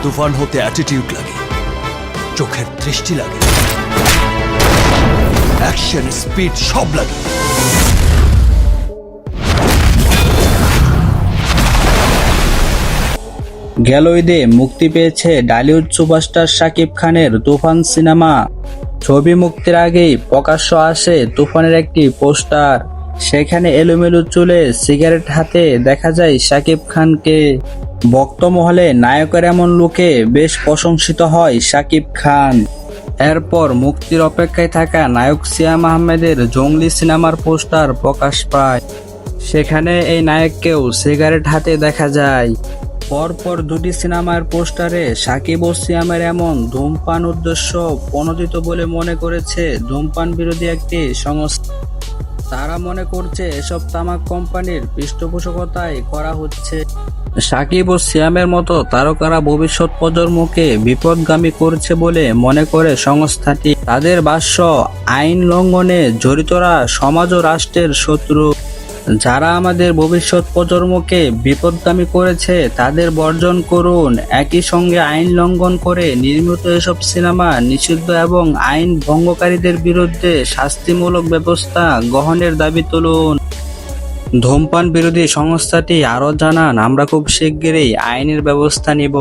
তুফান হতে অ্যাটিটিউড লাগে, চোখের দৃষ্টি লাগে, অ্যাকশন স্পিড সব লাগে। গেল ঈদে মুক্তি পেয়েছে ঢালিউড সুপারস্টার শাকিব খানের তুফান সিনেমা। ছবি মুক্তির আগেই প্রকাশ্য আসে তুফানের একটি পোস্টার। সেখানে এলোমেলো চুলে সিগারেট হাতে দেখা যায় শাকিব খানকে। ভক্ত মহলে নায়কের এমন লুকে বেশ প্রশংসিত হয় শাকিব খান। এরপর মুক্তির অপেক্ষায় থাকা নায়ক সিয়াম আহমেদের জঙ্গলি সিনেমার পোস্টার প্রকাশ পায়। সেখানে এই নায়ককেও সিগারেট হাতে দেখা যায়। পরপর দুটি সিনেমার পোস্টারে শাকিব ও সিয়ামের এমন ধূমপান উদ্দেশ্য প্রণোদিত বলে মনে করেছে ধূমপান বিরোধী একটি সংস্থা। তারা মনে করছে এসব তামাক কোম্পানির পৃষ্ঠপোষকতায় করা হচ্ছে। শাকিব ও সিয়ামের মতো তারকারা ভবিষ্যৎ প্রজন্মকে বিপদগামী করছে বলে মনে করে সংস্থাটি। তাদের ভাষ্য, আইন লঙ্ঘনে জড়িতরা সমাজ ও রাষ্ট্রের শত্রু। যারা আমাদের ভবিষ্যৎ প্রজন্মকে বিপদগামী করেছে তাদের বর্জন করুন। একই সঙ্গে আইন লঙ্ঘন করে নির্মিত এসব সিনেমা নিষিদ্ধ এবং আইন ভঙ্গকারীদের বিরুদ্ধে শাস্তিমূলক ব্যবস্থা গ্রহণের দাবি তুলুন। ধূমপান বিরোধী সংস্থাটি আরও জানান, আমরা খুব শিগগিরই আইনের ব্যবস্থা নিব।